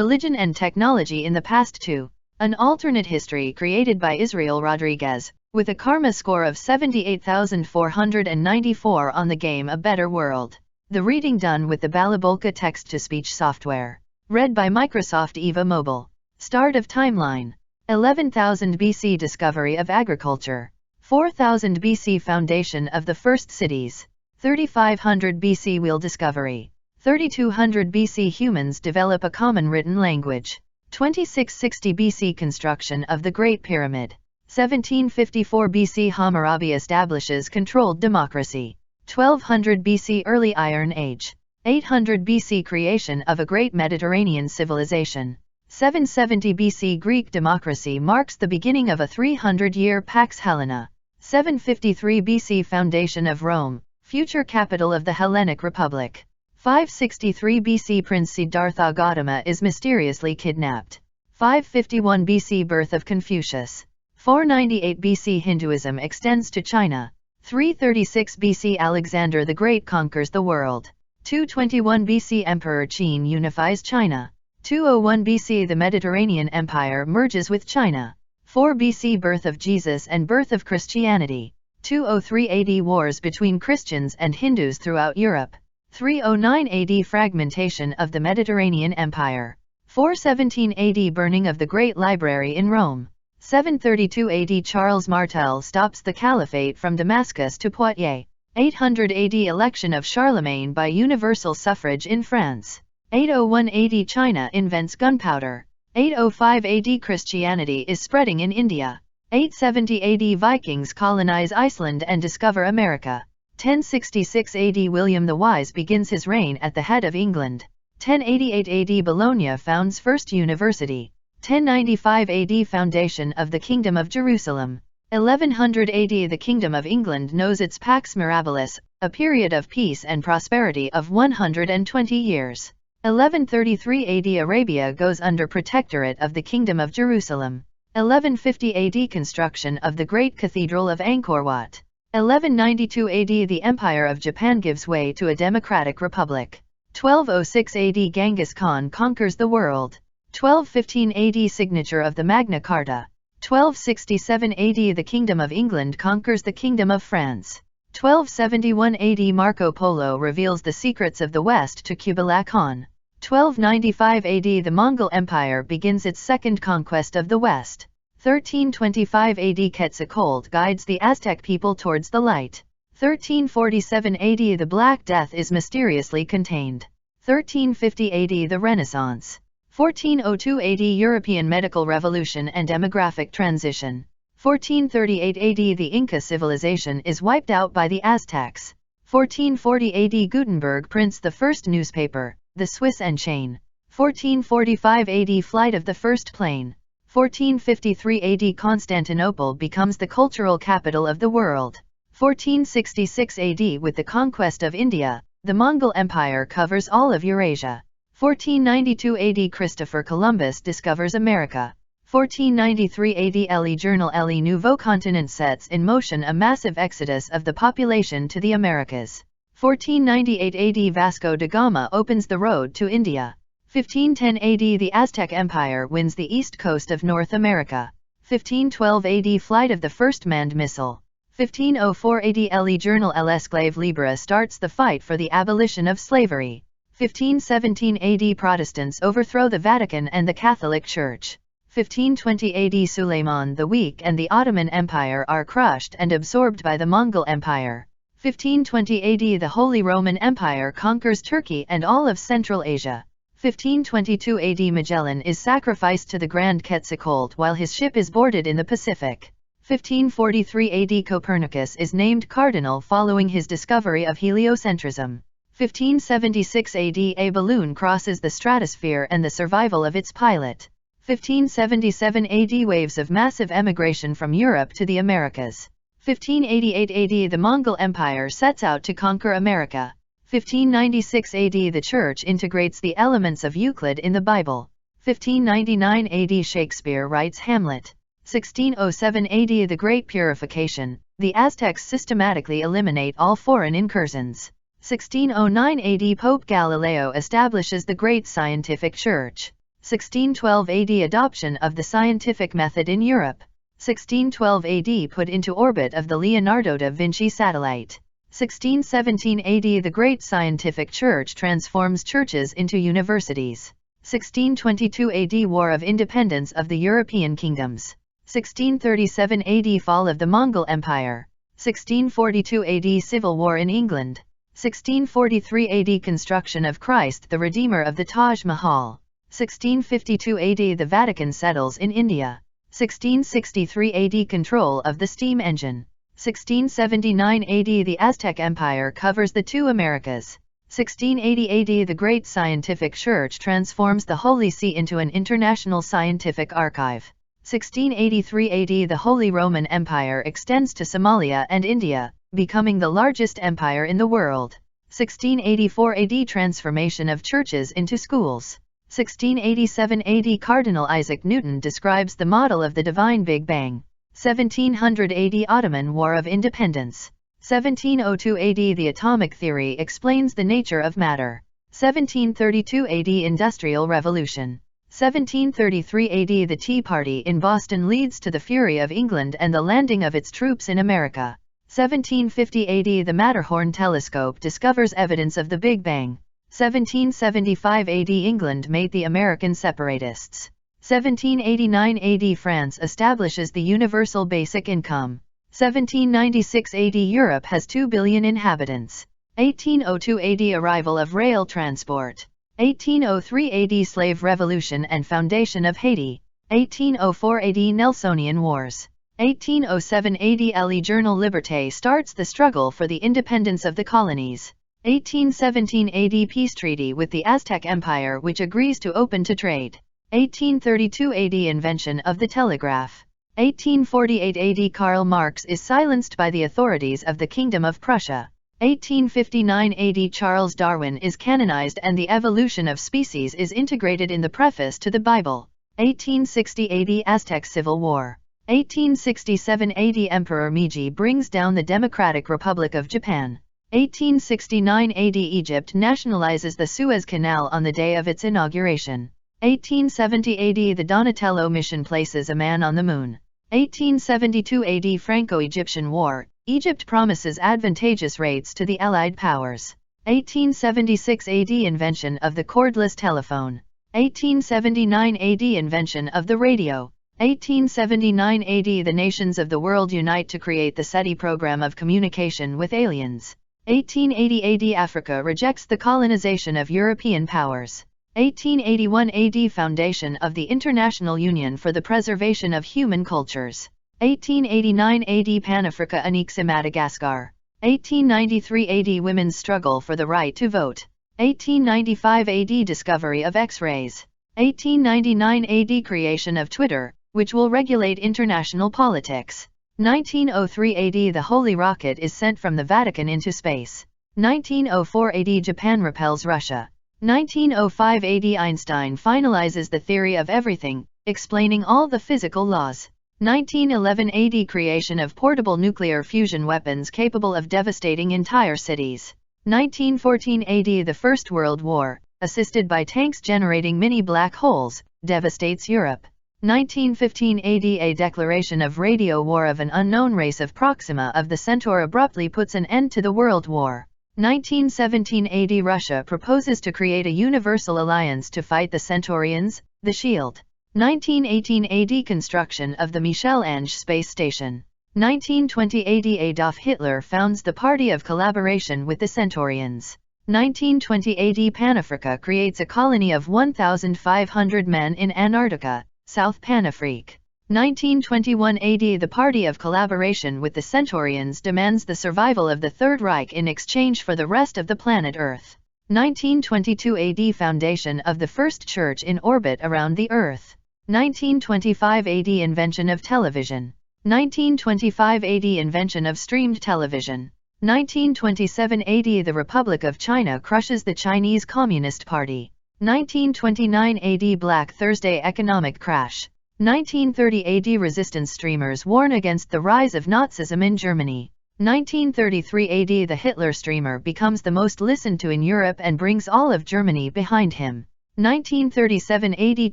Religion and Technology in the Past 2. An alternate history created by Israel Rodriguez, with a karma score of 78,494 on the game A Better World. The reading done with the Balabolka text-to-speech software. Read by Microsoft Eva Mobile. Start of timeline. 11,000 BC Discovery of agriculture. 4000 BC Foundation of the first cities. 3500 BC Wheel discovery. 3200 BC Humans develop a common written language. 2660 BC Construction of the Great Pyramid. 1754 BC Hammurabi establishes controlled democracy. 1200 BC Early Iron Age. 800 BC Creation of a great Mediterranean civilization. 770 BC Greek democracy marks the beginning of a 300-year Pax Helena. 753 BC Foundation of Rome, future capital of the Hellenic Republic. 563 BC Prince Siddhartha Gautama is mysteriously kidnapped. 551 BC Birth of Confucius. 498 BC Hinduism extends to China. 336 BC Alexander the Great conquers the world. 221 BC Emperor Qin unifies China. 201 BC the Mediterranean Empire merges with China. 4 BC Birth of Jesus and birth of Christianity. 203 AD Wars between Christians and Hindus throughout Europe. 309 AD Fragmentation of the Mediterranean Empire. 417 AD Burning of the Great Library in Rome. 732 AD Charles Martel stops the Caliphate from Damascus to Poitiers. 800 AD Election of Charlemagne by universal suffrage in France. 801 AD China invents gunpowder. 805 AD Christianity is spreading in India. 870 AD Vikings colonize Iceland and discover America. 1066 AD William the Wise begins his reign at the head of England. 1088 AD Bologna founds first university. 1095 AD Foundation of the Kingdom of Jerusalem. 1100 AD The Kingdom of England knows its Pax Mirabilis, a period of peace and prosperity of 120 years. 1133 AD Arabia goes under protectorate of the Kingdom of Jerusalem. 1150 AD Construction of the Great Cathedral of Angkor Wat. 1192 AD The Empire of Japan gives way to a democratic republic. 1206 AD Genghis Khan conquers the world. 1215 AD Signature of the Magna Carta. 1267 AD The Kingdom of England conquers the Kingdom of France. 1271 AD Marco Polo reveals the secrets of the West to Kublai Khan. 1295 AD The Mongol Empire begins its second conquest of the West. 1325 AD Quetzalcoatl guides the Aztec people towards the light. 1347 AD The Black Death is mysteriously contained. 1350 AD The Renaissance. 1402 AD European medical revolution and demographic transition. 1438 AD The Inca civilization is wiped out by the Aztecs. 1440 AD Gutenberg prints the first newspaper, the Swiss Enchain. 1445 AD Flight of the first plane. 1453 AD Constantinople becomes the cultural capital of the world. 1466 AD With the conquest of India, the Mongol Empire covers all of Eurasia. 1492 AD Christopher Columbus discovers America. 1493 AD Le Journal Le Nouveau Continent sets in motion a massive exodus of the population to the Americas. 1498 AD Vasco da Gama opens the road to India. 1510 AD The Aztec Empire wins the east coast of North America. 1512 AD Flight of the first manned missile. 1504 AD Le Journal L'Esclave Libre starts the fight for the abolition of slavery. 1517 AD Protestants overthrow the Vatican and the Catholic Church. 1520 AD Suleiman the Weak and the Ottoman Empire are crushed and absorbed by the Mongol Empire. 1520 AD The Holy Roman Empire conquers Turkey and all of Central Asia. 1522 AD Magellan is sacrificed to the Grand Quetzalcoatl while his ship is boarded in the Pacific. 1543 AD Copernicus is named cardinal following his discovery of heliocentrism. 1576 AD A balloon crosses the stratosphere and the survival of its pilot. 1577 AD Waves of massive emigration from Europe to the Americas. 1588 AD The Mongol Empire sets out to conquer America. 1596 AD The Church integrates the elements of Euclid in the Bible. 1599 AD Shakespeare writes Hamlet. 1607 AD The Great Purification. The Aztecs systematically eliminate all foreign incursions. 1609 AD Pope Galileo establishes the Great Scientific Church. 1612 AD Adoption of the scientific method in Europe. 1612 AD Put into orbit of the Leonardo da Vinci satellite. 1617 AD The Great Scientific Church transforms churches into universities. 1622 AD War of Independence of the European Kingdoms. 1637 AD Fall of the Mongol Empire. 1642 AD Civil War in England. 1643 AD Construction of Christ the Redeemer of the Taj Mahal. 1652 AD The Vatican settles in India. 1663 AD Control of the steam engine. 1679 AD The Aztec Empire covers the two Americas. 1680 AD The Great Scientific Church transforms the Holy See into an international scientific archive. 1683 AD The Holy Roman Empire extends to Somalia and India, becoming the largest empire in the world. 1684 AD Transformation of churches into schools. 1687 AD Cardinal Isaac Newton describes the model of the divine Big Bang. 1700 AD Ottoman War of Independence. 1702 AD The atomic theory explains the nature of matter. 1732 AD Industrial Revolution. 1733 AD The Tea Party in Boston leads to the fury of England and the landing of its troops in America. 1750 AD The Matterhorn telescope discovers evidence of the Big Bang. 1775 AD England made the American separatists. 1789 AD France establishes the universal basic income. 1796 AD Europe has 2 billion inhabitants. 1802 AD Arrival of rail transport. 1803 AD Slave Revolution and foundation of Haiti. 1804 AD Nelsonian Wars. 1807 AD Le Journal Liberté starts the struggle for the independence of the colonies. 1817 AD Peace Treaty with the Aztec Empire which agrees to open to trade. 1832 AD Invention of the telegraph. 1848 AD Karl Marx is silenced by the authorities of the Kingdom of Prussia. 1859 AD Charles Darwin is canonized and the evolution of species is integrated in the preface to the Bible. 1860 AD Aztec Civil War. 1867 AD Emperor Meiji brings down the Democratic Republic of Japan. 1869 AD Egypt nationalizes the Suez Canal on the day of its inauguration. 1870 AD The Donatello mission places a man on the moon. 1872 AD Franco-Egyptian War. Egypt promises advantageous rates to the Allied powers. 1876 AD Invention of the cordless telephone. 1879 AD Invention of the radio. 1879 AD The nations of the world unite to create the SETI program of communication with aliens. 1880 AD Africa rejects the colonization of European powers. 1881 AD Foundation of the International Union for the Preservation of Human Cultures. 1889 AD Pan-Africa annexe Madagascar. 1893 AD Women's struggle for the right to vote. 1895 AD Discovery of X-rays. 1899 AD Creation of Twitter, which will regulate international politics. 1903 AD The Holy Rocket is sent from the Vatican into space. 1904 AD Japan repels Russia. 1905 AD Einstein finalizes the theory of everything, explaining all the physical laws. 1911 AD Creation of portable nuclear fusion weapons capable of devastating entire cities. 1914 AD The First World War, assisted by tanks generating mini black holes, devastates Europe. 1915 AD A declaration of radio war of an unknown race of Proxima of the Centaur abruptly puts an end to the World War. 1917 AD Russia proposes to create a universal alliance to fight the Centaurians, the Shield. 1918 AD Construction of the Michel-Ange Space Station. 1920 AD Adolf Hitler founds the Party of Collaboration with the Centaurians. 1920 AD Pan-Africa creates a colony of 1,500 men in Antarctica, South Panafrique. 1921 AD The Party of Collaboration with the Centaurians demands the survival of the Third Reich in exchange for the rest of the planet Earth. 1922 AD Foundation of the First Church in orbit around the Earth. 1925 AD Invention of television. 1925 AD Invention of streamed television. 1927 AD The Republic of China crushes the Chinese Communist Party. 1929 AD Black Thursday economic crash. 1930 AD Resistance streamers warn against the rise of Nazism in Germany. 1933 AD The Hitler streamer becomes the most listened to in Europe and brings all of Germany behind him. 1937 AD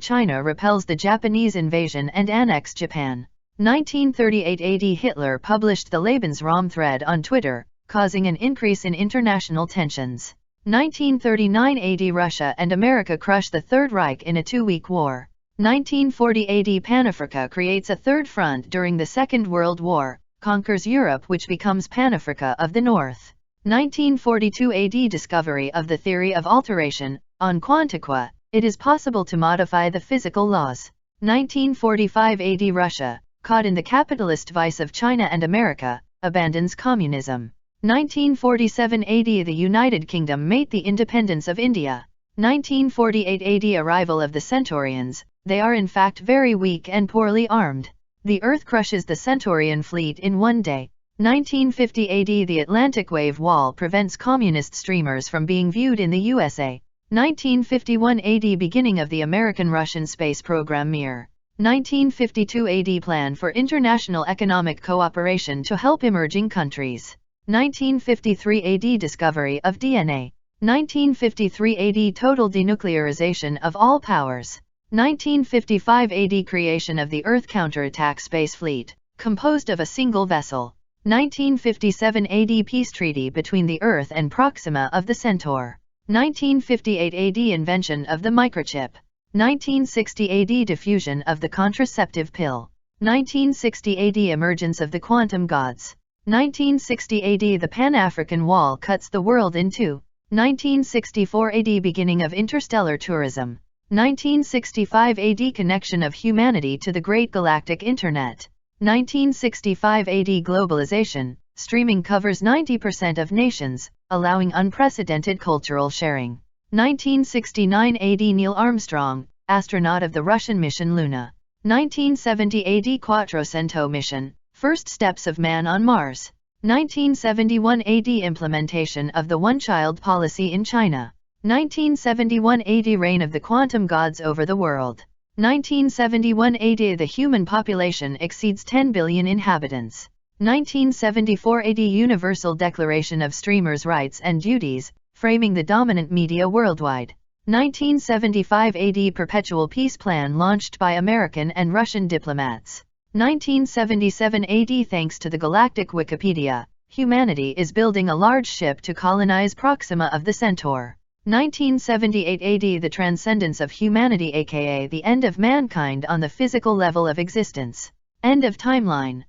China repels the Japanese invasion and annexes Japan. 1938 AD Hitler published the Lebensraum thread on Twitter, causing an increase in international tensions. 1939 AD Russia and America crush the Third Reich in a 2-week war. 1940 AD Pan-Africa creates a third front during the Second World War, conquers Europe which becomes Pan-Africa of the North. 1942 AD Discovery of the theory of alteration, on Quantiqua, it is possible to modify the physical laws. 1945 AD Russia, caught in the capitalist vice of China and America, abandons communism. 1947 AD the United Kingdom made the independence of India. 1948 AD Arrival of the Centaurians, they are in fact very weak and poorly armed. The Earth crushes the Centaurian fleet in one day. 1950 AD the Atlantic Wave Wall prevents communist streamers from being viewed in the USA. 1951 AD Beginning of the American-Russian space program Mir. 1952 AD Plan for international economic cooperation to help emerging countries. 1953 AD Discovery of DNA. 1953 AD Total denuclearization of all powers. 1955 AD Creation of the Earth Counterattack Space Fleet, composed of a single vessel. 1957 AD Peace Treaty between the Earth and Proxima of the Centaur. 1958 AD Invention of the microchip. 1960 AD Diffusion of the contraceptive pill. 1960 AD Emergence of the quantum gods. 1960 AD The Pan-African Wall cuts the world in two. 1964 AD Beginning of interstellar tourism. 1965 AD Connection of humanity to the Great Galactic Internet. 1965 AD Globalization, streaming covers 90% of nations, allowing unprecedented cultural sharing. 1969 AD Neil Armstrong, astronaut of the Russian mission Luna. 1970 AD Quattrocento mission, first steps of man on Mars. 1971 AD Implementation of the one-child policy in China. 1971 AD Reign of the quantum gods over the world. 1971 AD The human population exceeds 10 billion inhabitants. 1974 AD Universal Declaration of Streamers' Rights and Duties, framing the dominant media worldwide. 1975 AD Perpetual Peace Plan launched by American and Russian diplomats. 1977 AD Thanks to the Galactic Wikipedia, humanity is building a large ship to colonize Proxima of the Centaur. 1978 AD The transcendence of humanity aka the end of mankind on the physical level of existence. End of timeline.